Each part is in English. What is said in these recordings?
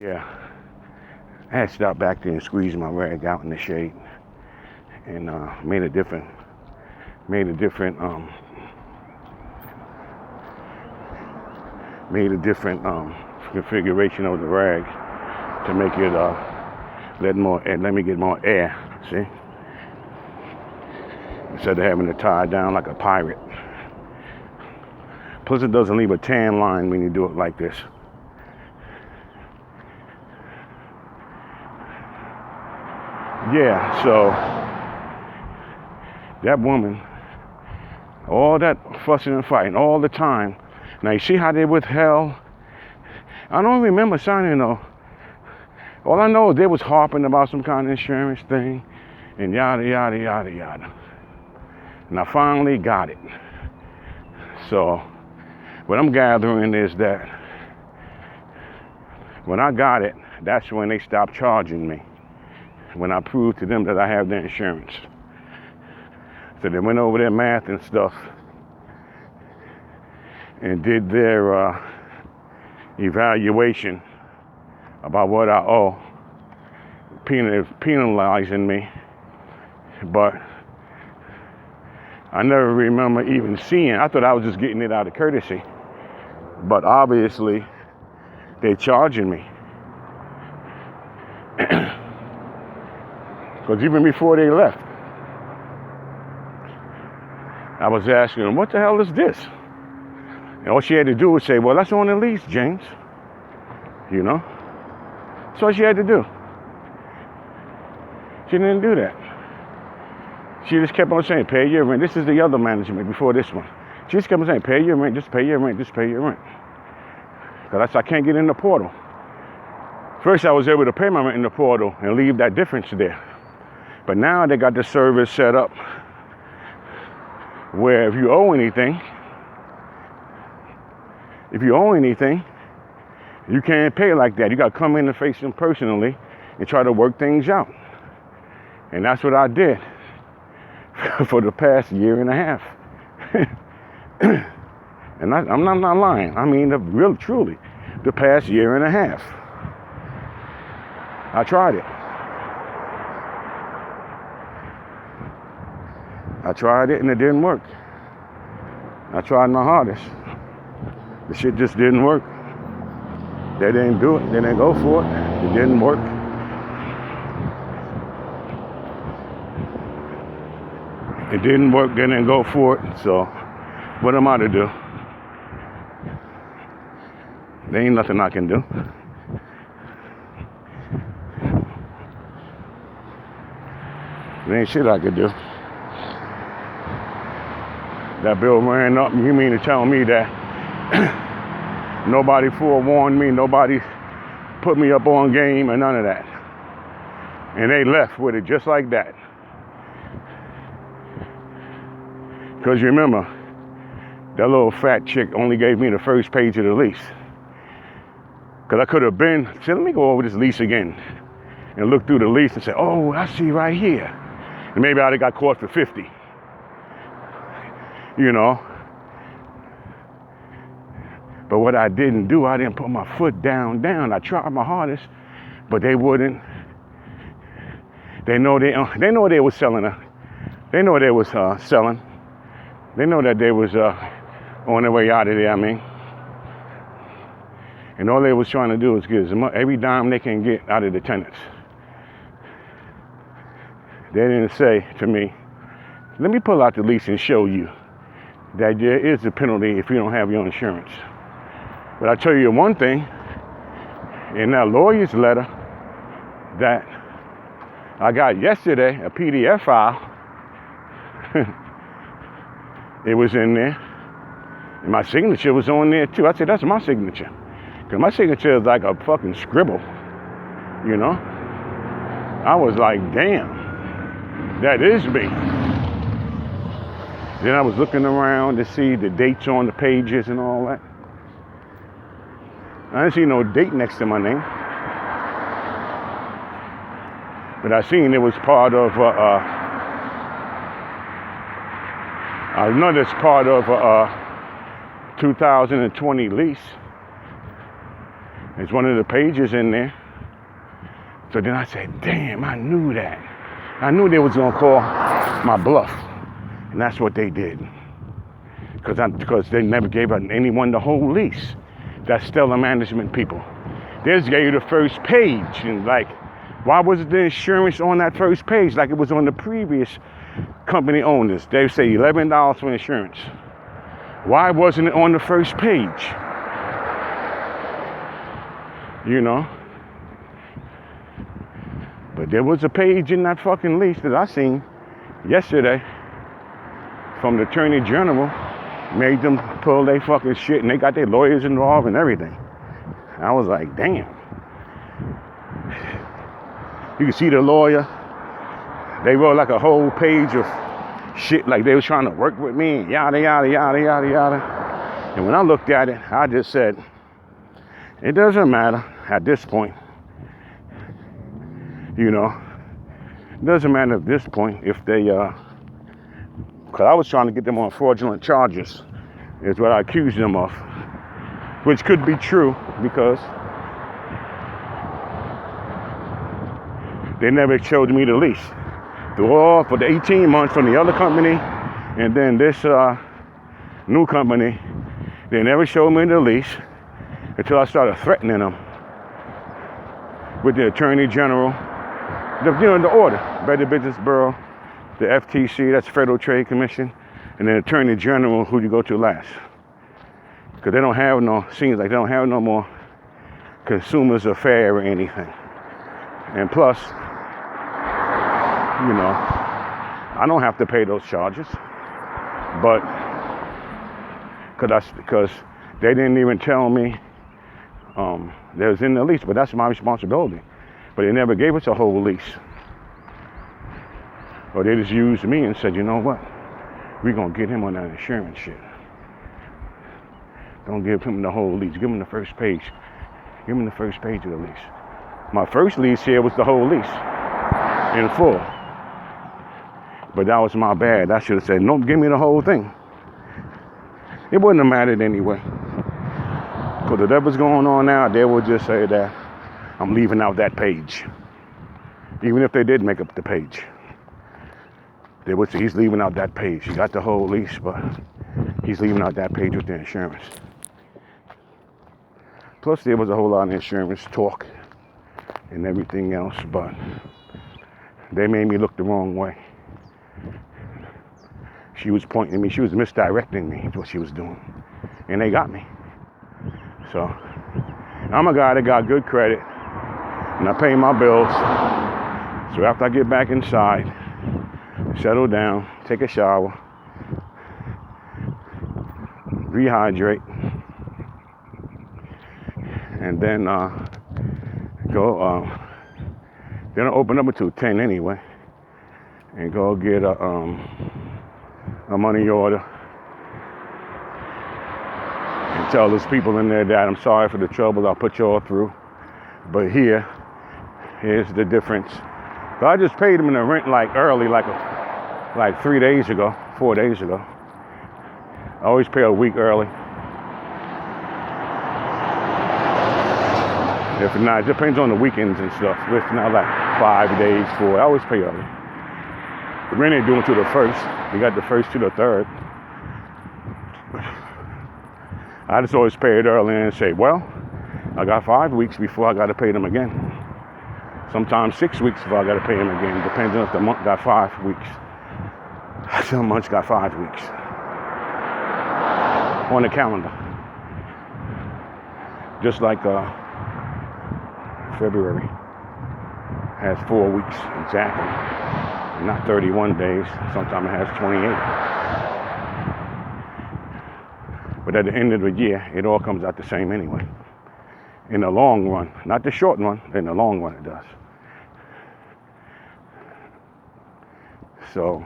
Yeah, I had stopped back there and squeezed my rag out in the shade and made a different, configuration of the rag to make it let me get more air. See, instead of having to tie it down like a pirate. Plus, it doesn't leave a tan line when you do it like this. Yeah, so that woman, all that fussing and fighting all the time. Now you see how they withheld? I don't remember signing though. All I know is they was harping about some kind of insurance thing and yada yada yada yada. And I finally got it. So what I'm gathering is that when I got it, that's when they stopped charging me. When I proved to them that I have the insurance. So they went over their math and stuff and did their evaluation about what I owe, penalizing me. But I never remember even seeing. I thought I was just getting it out of courtesy. But obviously, they're charging me. Because even before they left, I was asking them, what the hell is this? And all she had to do was say, well, that's on the lease, James. You know? That's all she had to do. She didn't do that. She just kept on saying, pay your rent. This is the other management before this one. She just kept on saying, pay your rent, just pay your rent, just pay your rent. Because I can't get in the portal. First, I was able to pay my rent in the portal and leave that difference there. But now they got the service set up where if you owe anything, you can't pay like that. You got to come in and face them personally and try to work things out. And that's what I did for the past year and a half. And I'm not lying. I mean, truly, the past year and a half. I tried it. And it didn't work. I tried my hardest. The shit just didn't work. They didn't do it. They didn't go for it. It didn't work. It didn't work. They didn't go for it. So, what am I to do? There ain't nothing I can do. There ain't shit I could do. That bill ran up. You mean to tell me that nobody forewarned me, nobody put me up on game, and none of that? And they left with it just like that. Because you remember, that little fat chick only gave me the first page of the lease. Because I could have been, said, let me go over this lease again and look through the lease and say, oh, I see right here. And maybe I'd have got caught for 50. You know. But what I didn't do, I didn't put my foot down. I tried my hardest, but they wouldn't. They know they was selling. They know they was selling. They know that they was on their way out of there. I mean, and all they was trying to do is get every dime they can get out of the tenants. They didn't say to me, let me pull out the lease and show you that there is a penalty if you don't have your insurance. But I tell you one thing, in that lawyer's letter that I got yesterday, a PDF file, it was in there. And my signature was on there too. I said, that's my signature. Because my signature is like a fucking scribble, you know? I was like, damn, that is me. Then I was looking around to see the dates on the pages and all that. I didn't see no date next to my name. But I seen it was part of, I know that's part of a 2020 lease. It's one of the pages in there. So then I said, damn, I knew that. I knew they was gonna call my bluff. And that's what they did. Because they never gave anyone the whole lease. That's Stellar Management people. They just gave you the first page. And like, why wasn't the insurance on that first page like it was on the previous company owners? They say $11 for insurance. Why wasn't it on the first page? You know? But there was a page in that fucking lease that I seen yesterday from the Attorney General. Made them pull their fucking shit, and they got their lawyers involved and everything. I was like, damn. You can see the lawyer. They wrote like a whole page of shit like they was trying to work with me and yada, yada, yada, yada, yada. And when I looked at it, I just said, it doesn't matter at this point. You know, it doesn't matter at this point if they, because I was trying to get them on fraudulent charges, is what I accused them of, which could be true because they never showed me the lease. For the 18 months from the other company and then this new company, they never showed me the lease until I started threatening them with the Attorney General, the order, Better Business Bureau, the FTC, that's Federal Trade Commission, and then Attorney General, who you go to last. Because they don't have seems like they don't have no more consumers affair or anything. And plus, you know, I don't have to pay those charges, but because they didn't even tell me they was in the lease, but that's my responsibility. But they never gave us a whole lease. Or they just used me and said, you know what? We're going to get him on that insurance shit. Don't give him the whole lease. Give him the first page. Give him the first page of the lease. My first lease here was the whole lease in full. But that was my bad. I should have said, no, give me the whole thing. It wouldn't have mattered anyway. Because whatever's going on now, they would just say that I'm leaving out that page. Even if they did make up the page. They would say he's leaving out that page. He got the whole lease, but he's leaving out that page with the insurance. Plus, there was a whole lot of insurance talk and everything else, but they made me look the wrong way. She was pointing at me. She was misdirecting me, is what she was doing. And they got me. So, I'm a guy that got good credit, and I pay my bills. So after I get back inside, settle down, take a shower, rehydrate, and then go. Then I open up until 10 anyway, and go get a money order, and tell those people in there that I'm sorry for the trouble I put you all through, but here's the difference. So I just paid them in the rent like early, like 3 days ago, 4 days ago. I always pay a week early. If not, it depends on the weekends and stuff. If not, like 5 days, 4. I always pay early. The rent ain't doing to the first. We got the first to the third. I just always pay it early and say, well, I got 5 weeks before I got to pay them again. Sometimes 6 weeks before I got to pay them again. Depends on if the month got 5 weeks. Some months got 5 weeks on the calendar. Just like February has 4 weeks exactly. Not 31 days. Sometimes it has 28. But at the end of the year, it all comes out the same anyway. In the long run. Not the short run. In the long run, it does. So,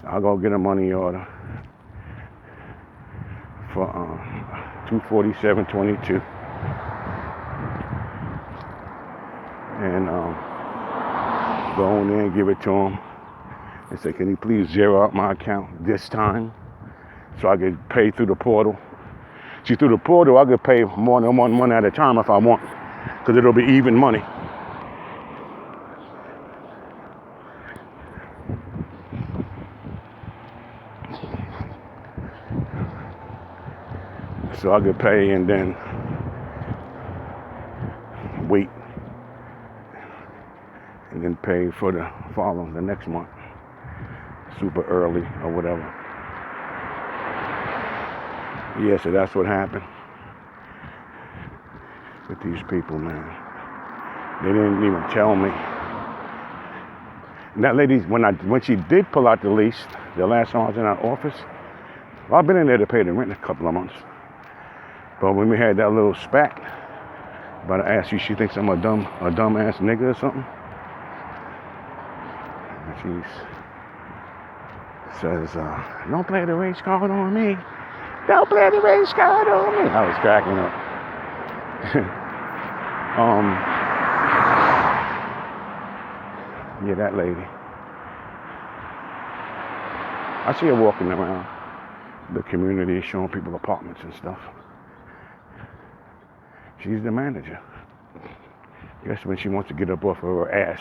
I'll go get a money order for $247.22. And go in there and give it to him and say, can you please zero out my account this time so I can pay through the portal? See, through the portal, I could pay more than one month at a time if I want, because it'll be even money. So I could pay and then wait, and then pay for the next month, super early or whatever. Yeah, so that's what happened with these people, man. They didn't even tell me. And that lady, when she did pull out the lease, the last time I was in that office, well, I've been in there to pay the rent a couple of months. But when we had that little spat, but I asked you, she thinks I'm a dumb ass nigga or something. And she says, don't play the race card on me. Don't play the race card on me. I was cracking up. Yeah, that lady. I see her walking around the community showing people apartments and stuff. She's the manager. Guess when she wants to get up off of her ass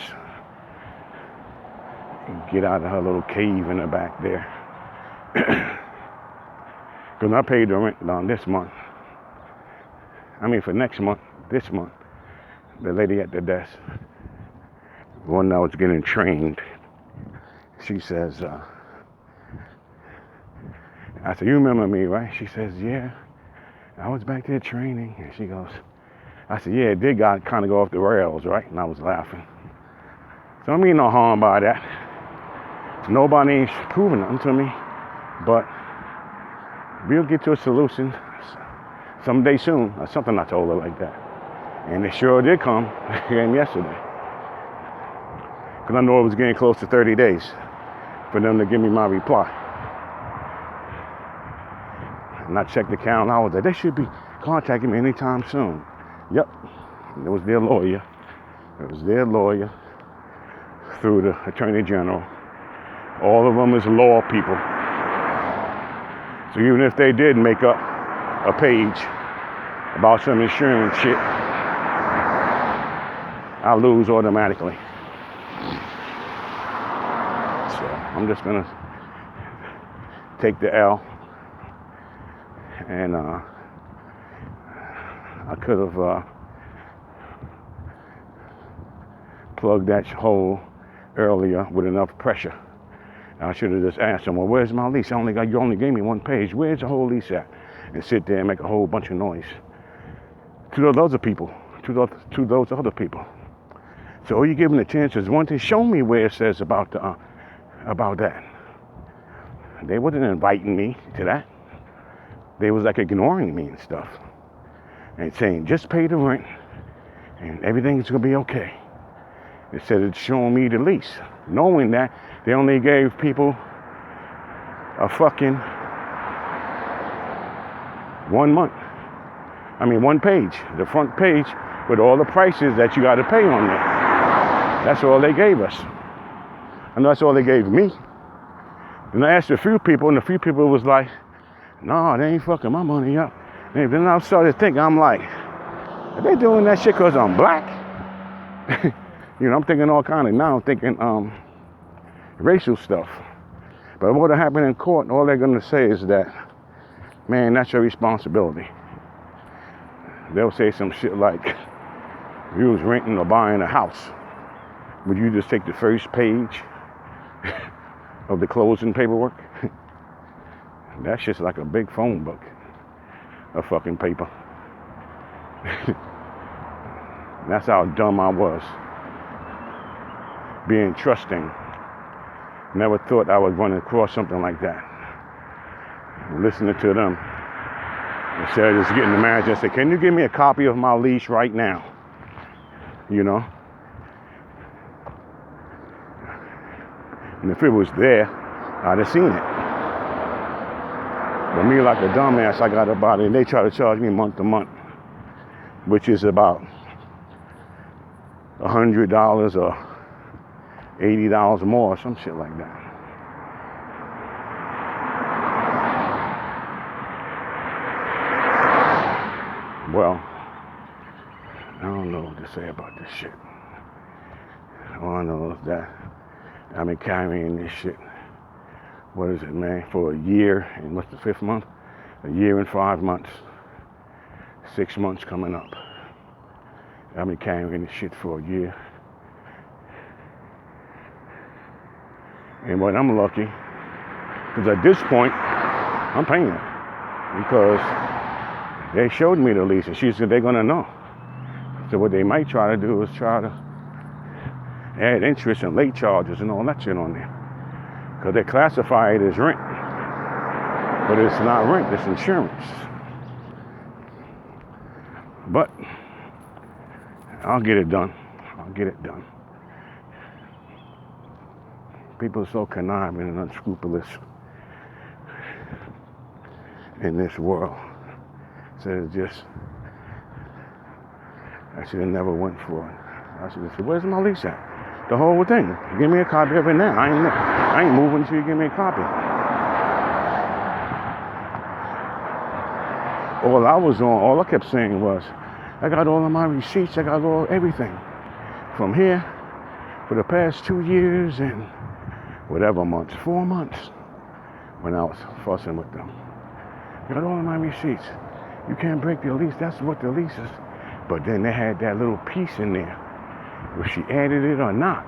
and get out of her little cave in the back there. Because I paid the rent on this month. I mean for next month, this month. The lady at the desk, one that was getting trained, she says, I said, you remember me, right? She says, yeah, I was back there training. And she goes, I said, yeah, it did kind of go off the rails, right? And I was laughing. So I mean no harm by that. Nobody's proving nothing to me, but we'll get to a solution someday soon, or something I told her like that. And it sure did come. It came yesterday. Because I know it was getting close to 30 days for them to give me my reply. And I checked the calendar. I was like, they should be contacting me anytime soon. Yep. It was their lawyer. Through the Attorney General. All of them is law people. So even if they did make up a page about some insurance shit, I lose automatically. So I'm just gonna take the L. And I could have plugged that hole earlier with enough pressure. I should have just asked them, well, where's my lease? You only gave me one page. Where's the whole lease at? And sit there and make a whole bunch of noise. To those other people. So all you give them the chance is one to show me where it says about that. They wasn't inviting me to that. They was like ignoring me and stuff. And saying, just pay the rent and everything's gonna be okay. Instead of showing me the lease. Knowing that they only gave people a fucking 1 month. One page. The front page with all the prices that you gotta pay on there. That's all they gave us. I know that's all they gave me. And I asked a few people, and a few people was like, no, they ain't fucking my money up. And then I started thinking, I'm like, are they doing that shit because I'm black? I'm thinking all kind of, now I'm thinking racial stuff. But what'll happen in court, all they're gonna say is that, man, that's your responsibility. They'll say some shit like, if you was renting or buying a house, would you just take the first page of the closing paperwork? That's just like a big phone book of fucking paper. That's how dumb I was. Being trusting. Never thought I would run across something like that. Listening to them. Instead of just getting the manager and say, can you give me a copy of my lease right now? And if it was there, I'd have seen it. But me, like a dumbass, I got about it, and they try to charge me month to month, which is about $100 or $80 more, or some shit like that. Well, I don't know what to say about this shit. All I know is that I've been carrying this shit. What is it, man? For a year, and what's the 5th month? A year and 5 months. 6 months coming up. I've been carrying this shit for a year. And what I'm lucky, because at this point, I'm paying it. Because they showed me the lease, and she said they're gonna know. So what they might try to do is try to add interest and late charges and all that shit on there. Because they classify it as rent. But it's not rent, it's insurance. But I'll get it done. I'll get it done. People are so conniving and unscrupulous in this world. So it's just, I should have never went for it. I should have said, where's my lease at? The whole thing. Give me a copy of it now. I ain't moving until you give me a copy. All I kept saying was, I got all of my receipts, I got everything from here for the past 2 years and whatever months, 4 months, when I was fussing with them. I got all of my receipts. You can't break the lease, that's what the lease is. But then they had that little piece in there, where she added it or not.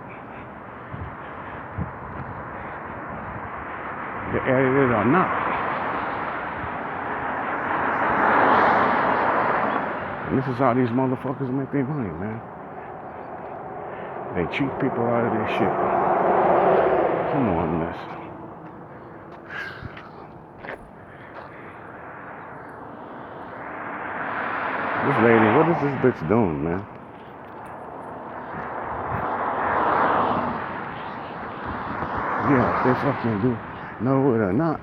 They added it or not. And this is how these motherfuckers make their money, man. They cheat people out of their shit. Come on, miss. This lady, what is this bitch doing, man? Yeah, if they fucking do know it or not.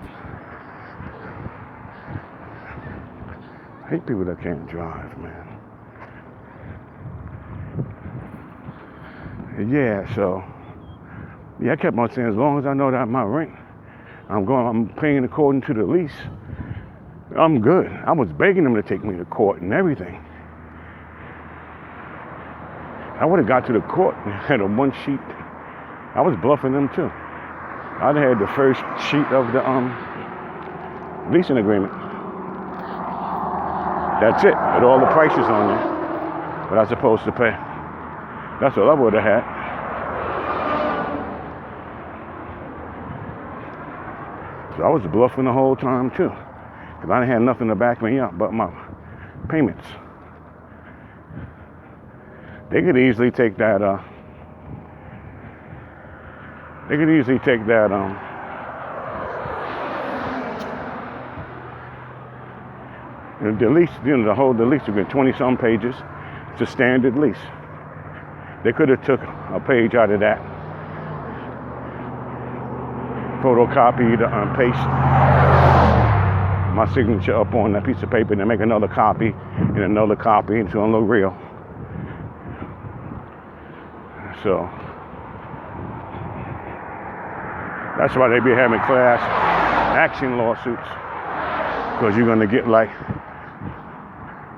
I hate people that can't drive, man. Yeah, so I kept on saying, as long as I know that my rent, I'm paying according to the lease, I'm good. I was begging them to take me to court and everything. I would have got to the court and had a one sheet. I was bluffing them too. I'd had the first sheet of the leasing agreement. That's it, with all the prices on there, what I was supposed to pay. That's what I would have had. So I was bluffing the whole time too, because I didn't have nothing to back me up but my payments. They could easily take that, the lease, the lease agreement, 20-some pages. It's a standard lease. They could have took a page out of that, photocopied and paste my signature up on that piece of paper, and then make another copy and another copy, and it's gonna look real. So that's why they be having class action lawsuits, because you're gonna get like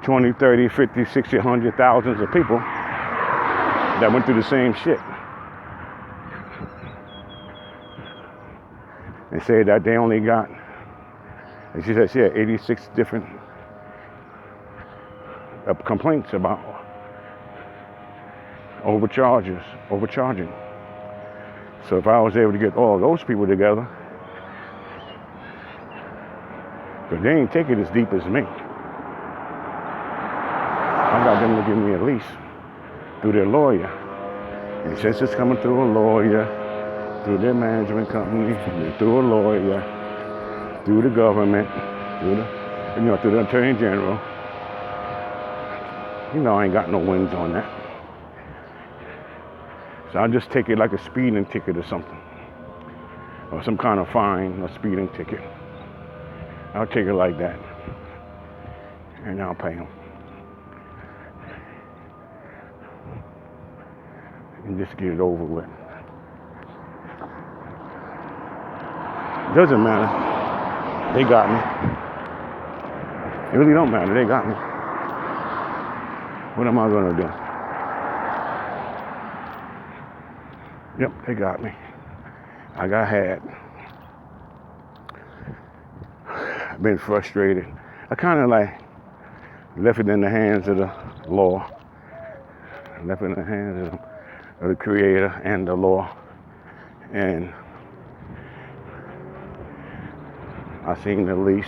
20, 30, 50, 60, 100 thousands of people that went through the same shit. They say that they only got, and she said she had 86 different complaints about overcharging. So if I was able to get all those people together, because they ain't take it as deep as me. I got them to give me a lease through their lawyer. And since it's coming through a lawyer, through their management company, through a lawyer, through the government, through the Attorney General, I ain't got no wins on that. So I'll just take it like a speeding ticket or something, or some kind of fine, a speeding ticket. I'll take it like that, and I'll pay them. And just get it over with. Doesn't matter. They got me. It really don't matter. They got me. What am I gonna do? Yep, they got me. I got had. I've been frustrated. I kind of like left it in the hands of the law, left it in the hands of the Creator and the law. And I seen the lease,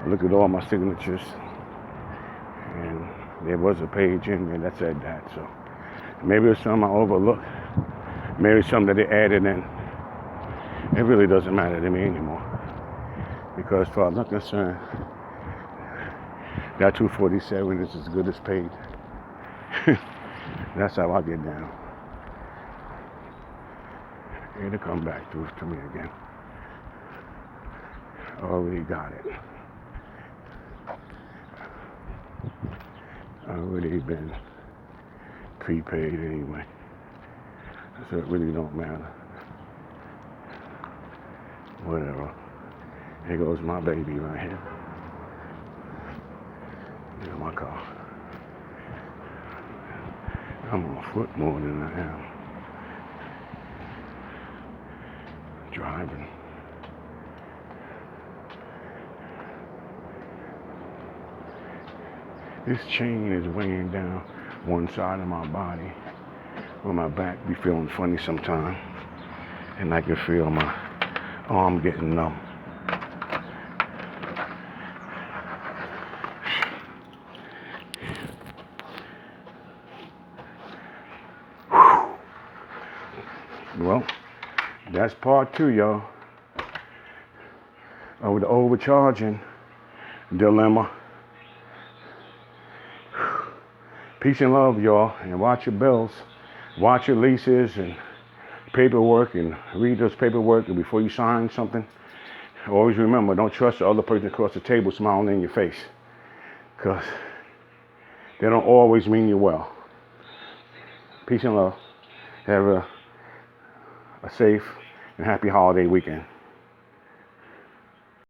look at all my signatures, and there was a page in there that said that. So maybe it's something I overlooked. Maybe it's something that they added in. It really doesn't matter to me anymore. Because as far as I'm concerned, that 247 is as good as paid. That's how I get down. It'll come back to me again. Already got it. Already been prepaid anyway. So it really don't matter. Whatever. Here goes my baby right here. In my car. I'm on foot more than I am driving. This chain is weighing down one side of my body, where my back be feeling funny sometimes, and I can feel my arm getting numb. Well, that's part 2, y'all, of the overcharging dilemma. Peace and love, y'all, and watch your bills, watch your leases and paperwork, and read those paperwork. And before you sign something, always remember, don't trust the other person across the table smiling in your face, because they don't always mean you well. Peace and love. Have a safe and happy holiday weekend.